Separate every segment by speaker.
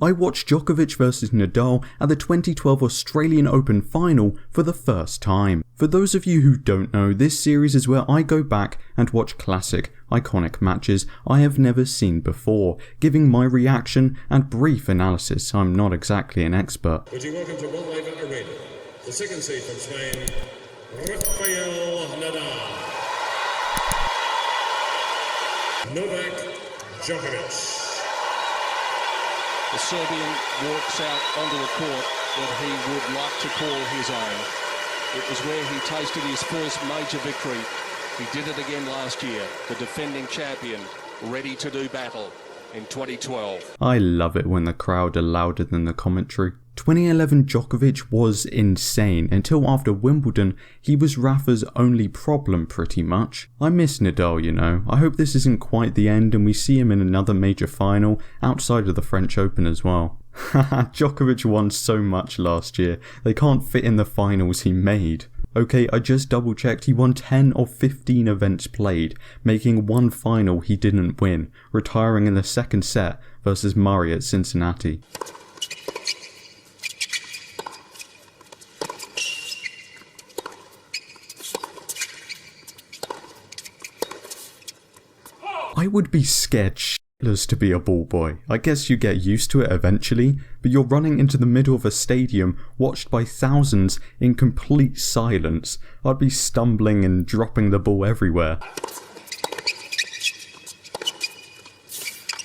Speaker 1: I watched Djokovic vs Nadal at the 2012 Australian Open final for the first time. For those of you who don't know, this series is where I go back and watch classic, iconic matches I have never seen before, giving my reaction and brief analysis. I'm not exactly an expert.
Speaker 2: Would you welcome to Laver Arena, the second seed from Spain, Rafael Nadal, Novak Djokovic.
Speaker 3: The Serbian walks out onto a court that he would like to call his own. It was where he tasted his first major victory. He did it again last year. The defending champion, ready to do battle in 2012.
Speaker 1: I love it when the crowd are louder than the commentary. 2011 Djokovic was insane until after Wimbledon he was Rafa's only problem pretty much. I miss Nadal, you know. I hope this isn't quite the end and we see him in another major final outside of the French Open as well. Haha, Djokovic won so much last year, they can't fit in the finals he made. Okay, I just double checked, he won 10 of 15 events played, making one final he didn't win, retiring in the second set versus Murray at Cincinnati. I would be scared shitless to be a ball boy. I guess you get used to it eventually, but you're running into the middle of a stadium watched by thousands in complete silence. I'd be stumbling and dropping the ball everywhere.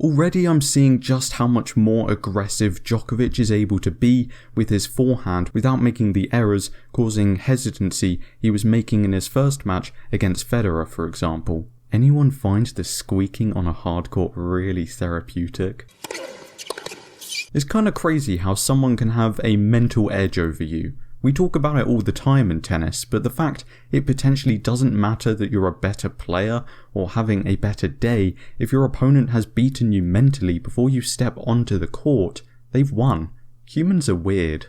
Speaker 1: Already I'm seeing just how much more aggressive Djokovic is able to be with his forehand without making the errors causing hesitancy he was making in his first match against Federer, for example. Anyone find the squeaking on a hardcourt really therapeutic? It's kinda crazy how someone can have a mental edge over you. We talk about it all the time in tennis, but the fact it potentially doesn't matter that you're a better player or having a better day, if your opponent has beaten you mentally before you step onto the court, they've won. Humans are weird.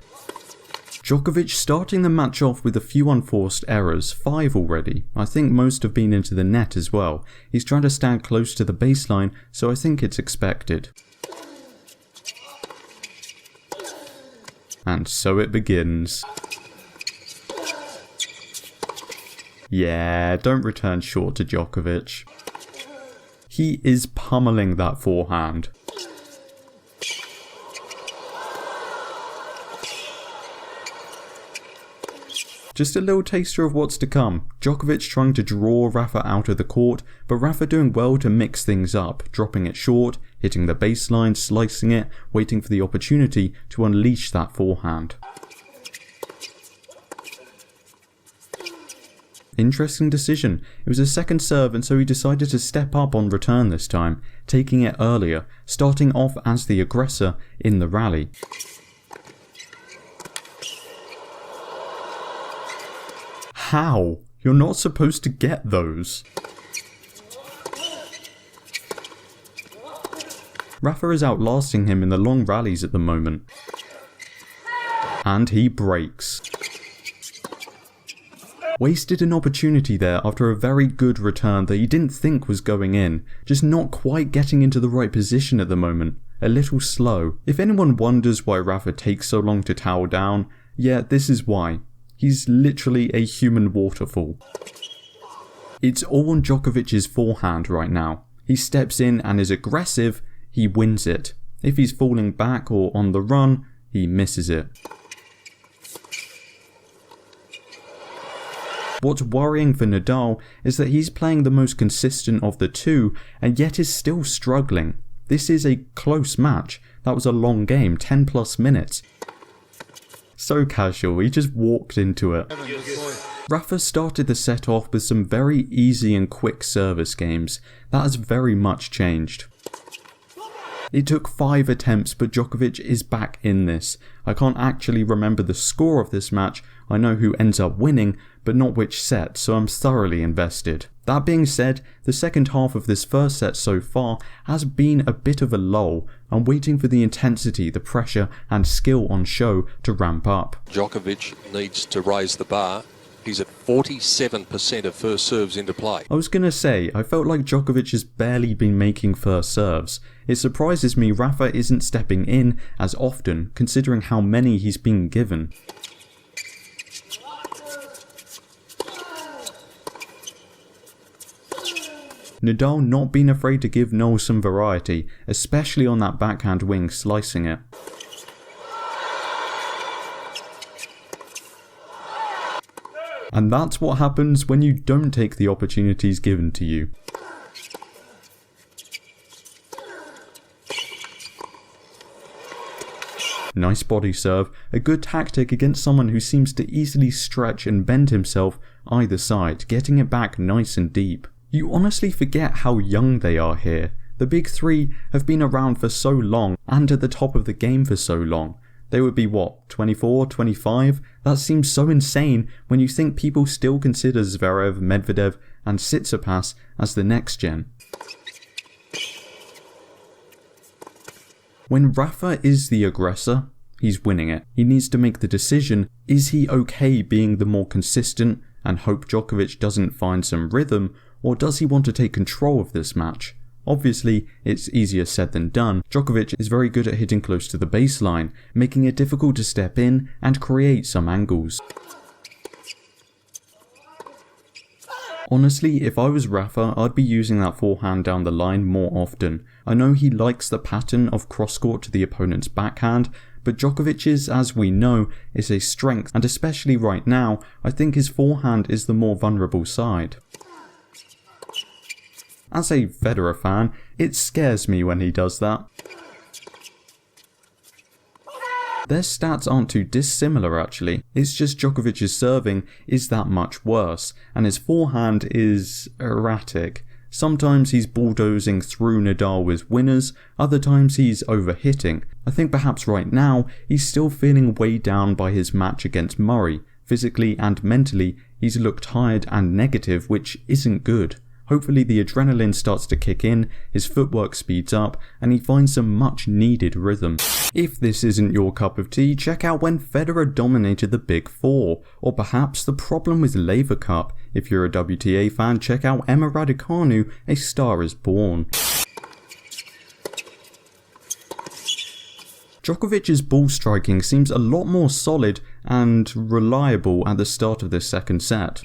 Speaker 1: Djokovic starting the match off with a few unforced errors, 5 already. I think most have been into the net as well. He's trying to stand close to the baseline, so I think it's expected. And so it begins. Yeah, don't return short to Djokovic. He is pummeling that forehand. Just a little taster of what's to come. Djokovic trying to draw Rafa out of the court, but Rafa doing well to mix things up, dropping it short, hitting the baseline, slicing it, waiting for the opportunity to unleash that forehand. Interesting decision. It was a second serve and so he decided to step up on return this time, taking it earlier, starting off as the aggressor in the rally. How? You're not supposed to get those. Rafa is outlasting him in the long rallies at the moment. And he breaks. Wasted an opportunity there after a very good return that he didn't think was going in. Just not quite getting into the right position at the moment. A little slow. If anyone wonders why Rafa takes so long to towel down, yeah, this is why. He's literally a human waterfall. It's all on Djokovic's forehand right now. He steps in and is aggressive, he wins it. If he's falling back or on the run, he misses it. What's worrying for Nadal is that he's playing the most consistent of the two and yet is still struggling. This is a close match. That was a long game, 10 plus minutes. So casual, he just walked into it. Rafa started the set off with some very easy and quick service games. That has very much changed. It took 5 attempts, but Djokovic is back in this. I can't actually remember the score of this match. I know who ends up winning, but not which set, so I'm thoroughly invested. That being said, the second half of this first set so far has been a bit of a lull. I'm waiting for the intensity, the pressure and skill on show to ramp up.
Speaker 3: Djokovic needs to raise the bar. He's at 47% of first serves into play.
Speaker 1: I was going to say, I felt like Djokovic has barely been making first serves. It surprises me Rafa isn't stepping in as often, considering how many he's been given. Nadal not being afraid to give Noel some variety, especially on that backhand wing, slicing it. And that's what happens when you don't take the opportunities given to you. Nice body serve, a good tactic against someone who seems to easily stretch and bend himself either side, getting it back nice and deep. You honestly forget how young they are here. The big three have been around for so long and at the top of the game for so long. They would be what, 24, 25? That seems so insane when you think people still consider Zverev, Medvedev and Tsitsipas as the next gen. When Rafa is the aggressor, he's winning it. He needs to make the decision, is he okay being the more consistent and hope Djokovic doesn't find some rhythm, or does he want to take control of this match? Obviously, it's easier said than done. Djokovic is very good at hitting close to the baseline, making it difficult to step in and create some angles. Honestly, if I was Rafa, I'd be using that forehand down the line more often. I know he likes the pattern of cross-court to the opponent's backhand, but Djokovic's, as we know, is a strength, and especially right now, I think his forehand is the more vulnerable side. As a Federer fan, it scares me when he does that. Their stats aren't too dissimilar actually, it's just Djokovic's serving is that much worse, and his forehand is erratic. Sometimes he's bulldozing through Nadal with winners, other times he's overhitting. I think perhaps right now, he's still feeling weighed down by his match against Murray. Physically and mentally, he's looked tired and negative, which isn't good. Hopefully the adrenaline starts to kick in, his footwork speeds up, and he finds some much needed rhythm. If this isn't your cup of tea, check out when Federer dominated the Big Four, or perhaps the problem with Laver Cup. If you're a WTA fan, check out Emma Raducanu, A Star is Born. Djokovic's ball striking seems a lot more solid and reliable at the start of this second set.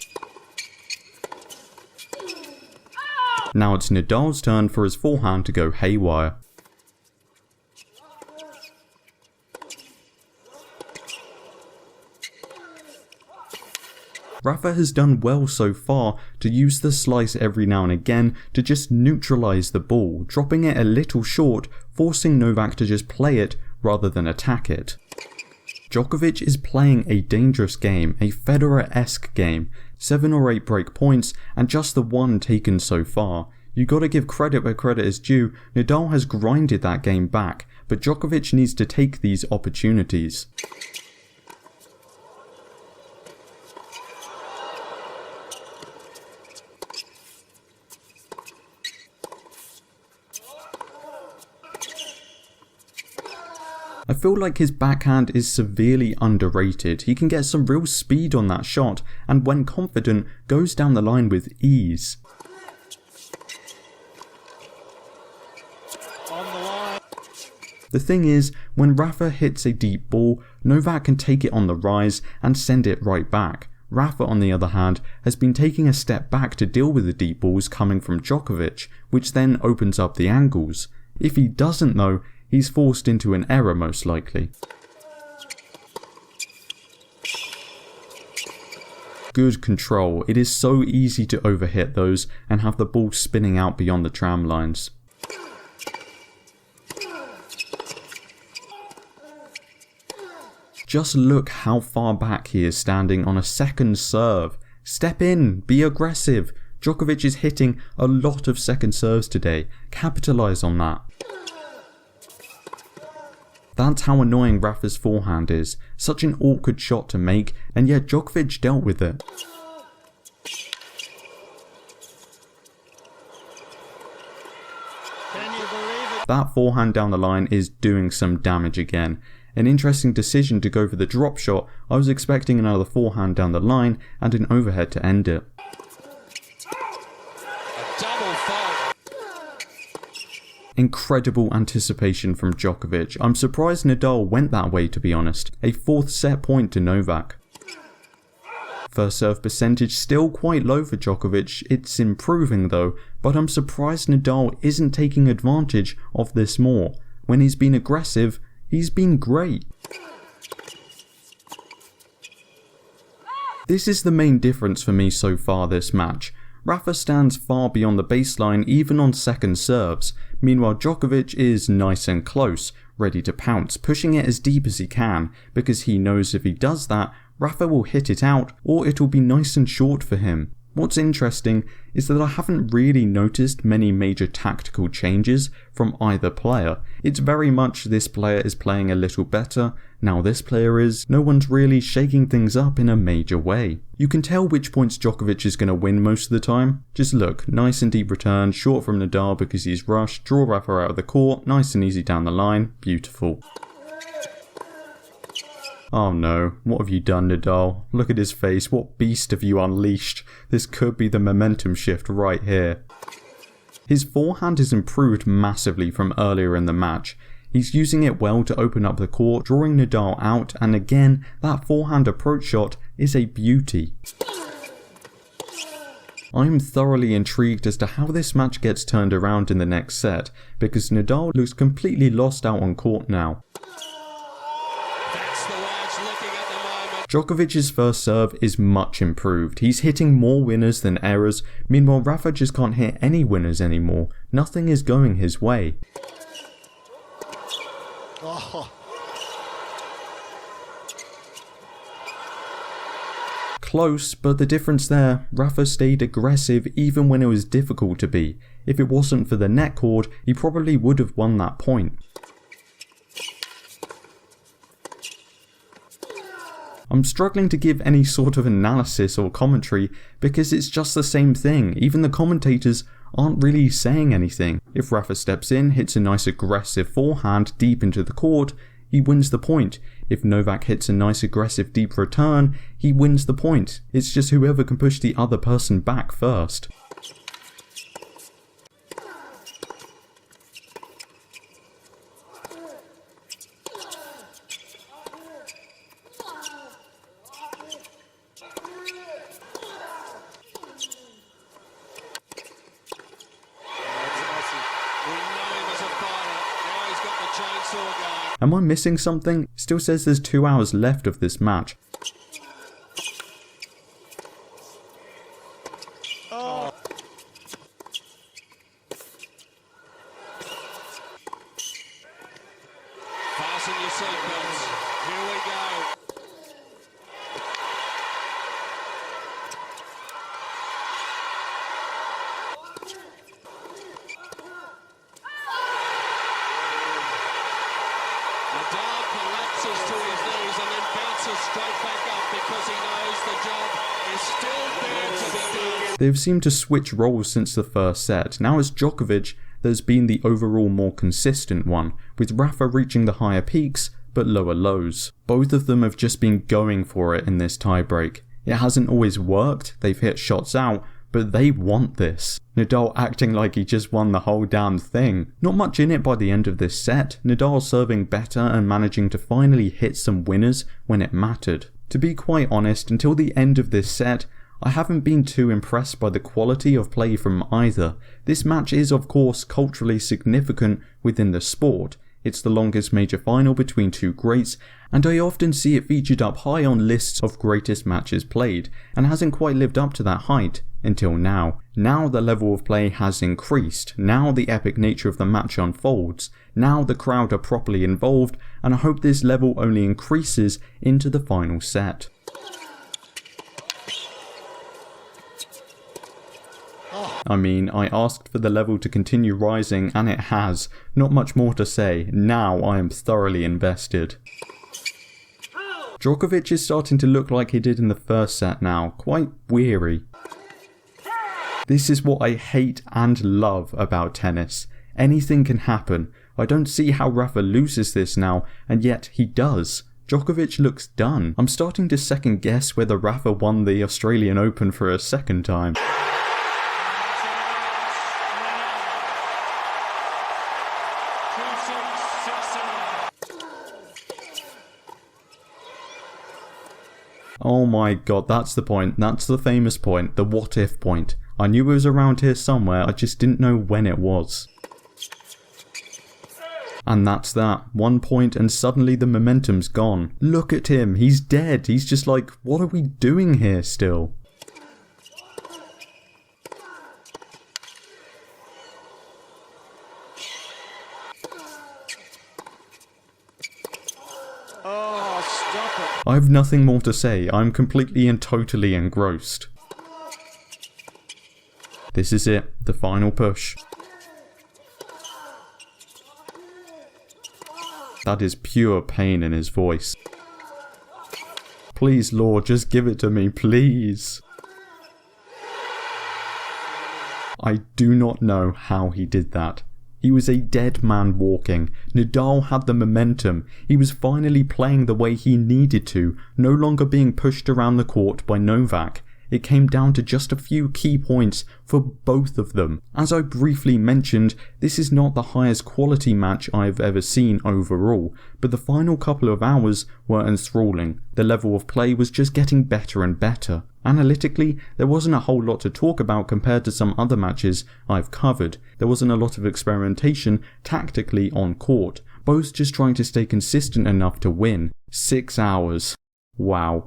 Speaker 1: Now it's Nadal's turn for his forehand to go haywire. Rafa has done well so far to use the slice every now and again to just neutralise the ball, dropping it a little short, forcing Novak to just play it rather than attack it. Djokovic is playing a dangerous game, a Federer-esque game, 7 or 8 break points and just the one taken so far. You gotta give credit where credit is due, Nadal has grinded that game back, but Djokovic needs to take these opportunities. I feel like his backhand is severely underrated. He can get some real speed on that shot and when confident goes down the line with ease. The thing is, when Rafa hits a deep ball, Novak can take it on the rise and send it right back. Rafa, on the other hand, has been taking a step back to deal with the deep balls coming from Djokovic, which then opens up the angles. If he doesn't though, he's forced into an error most likely. Good control. It is so easy to overhit those and have the ball spinning out beyond the tram lines. Just look how far back he is standing on a second serve. Step in, be aggressive. Djokovic is hitting a lot of second serves today. Capitalise on that. That's how annoying Rafa's forehand is. Such an awkward shot to make, and yet Djokovic dealt with it. That forehand down the line is doing some damage again. An interesting decision to go for the drop shot. I was expecting another forehand down the line and an overhead to end it. Incredible anticipation from Djokovic. I'm surprised Nadal went that way, to be honest. A 4th set point to Novak. First serve percentage still quite low for Djokovic. It's improving though, but I'm surprised Nadal isn't taking advantage of this more. When he's been aggressive, he's been great. This is the main difference for me so far this match. Rafa stands far beyond the baseline even on second serves. Meanwhile Djokovic is nice and close, ready to pounce, pushing it as deep as he can, because he knows if he does that, Rafa will hit it out or it'll be nice and short for him. What's interesting is that I haven't really noticed many major tactical changes from either player. It's very much this player is playing a little better, now this player is. No one's really shaking things up in a major way. You can tell which points Djokovic is going to win most of the time. Just look, nice and deep return, short from Nadal because he's rushed, draw Rafa out of the court, nice and easy down the line, beautiful. Oh no, what have you done, Nadal? Look at his face, what beast have you unleashed? This could be the momentum shift right here. His forehand has improved massively from earlier in the match. He's using it well to open up the court, drawing Nadal out, and again, that forehand approach shot is a beauty. I'm thoroughly intrigued as to how this match gets turned around in the next set, because Nadal looks completely lost out on court now. Djokovic's first serve is much improved. He's hitting more winners than errors, meanwhile Rafa just can't hit any winners anymore. Nothing is going his way.
Speaker 4: Oh.
Speaker 1: Close, but the difference there, Rafa stayed aggressive even when it was difficult to be. If it wasn't for the net cord, he probably would have won that point. I'm struggling to give any sort of analysis or commentary because it's just the same thing. Even the commentators aren't really saying anything. If Rafa steps in, hits a nice aggressive forehand deep into the court, he wins the point. If Novak hits a nice aggressive deep return, he wins the point. It's just whoever can push the other person back first. Am I missing something? It still says there's 2 hours left of this match.
Speaker 4: Oh.
Speaker 3: Fasten your seatbelts. Here we go. Nadal collapses to his knees and then bounces straight back up because he knows the job is still there to be done.
Speaker 1: They've seemed to switch roles since the first set. Now it's Djokovic that's been the overall more consistent one, with Rafa reaching the higher peaks but lower lows. Both of them have just been going for it in this tiebreak. It hasn't always worked, they've hit shots out, but they want this. Nadal acting like he just won the whole damn thing. Not much in it by the end of this set, Nadal serving better and managing to finally hit some winners when it mattered. To be quite honest, until the end of this set, I haven't been too impressed by the quality of play from either. This match is of course culturally significant within the sport. It's the longest major final between two greats, and I often see it featured up high on lists of greatest matches played, and hasn't quite lived up to that height until now. Now the level of play has increased, now the epic nature of the match unfolds, now the crowd are properly involved, and I hope this level only increases into the final set. I mean, I asked for the level to continue rising and it has. Not much more to say. Now I am thoroughly invested. Djokovic is starting to look like he did in the first set now. Quite weary. This is what I hate and love about tennis. Anything can happen. I don't see how Rafa loses this now, and yet he does. Djokovic looks done. I'm starting to second guess whether Rafa won the Australian Open for a second time. Oh my god, that's the point. That's the famous point. The what if point. I knew it was around here somewhere, I just didn't know when it was. And that's that. 1 point and suddenly the momentum's gone. Look at him, he's dead. He's just like, what are we doing here still?
Speaker 4: Oh, stop it.
Speaker 1: I have nothing more to say. I'm completely and totally engrossed. This is it. The final push. That is pure pain in his voice. Please, Lord, just give it to me, please. I do not know how he did that. He was a dead man walking. Nadal had the momentum. He was finally playing the way he needed to, no longer being pushed around the court by Novak. It came down to just a few key points for both of them. As I briefly mentioned, this is not the highest quality match I've ever seen overall, but the final couple of hours were enthralling. The level of play was just getting better and better. Analytically, there wasn't a whole lot to talk about compared to some other matches I've covered. There wasn't a lot of experimentation tactically on court, both just trying to stay consistent enough to win. 6 hours. Wow.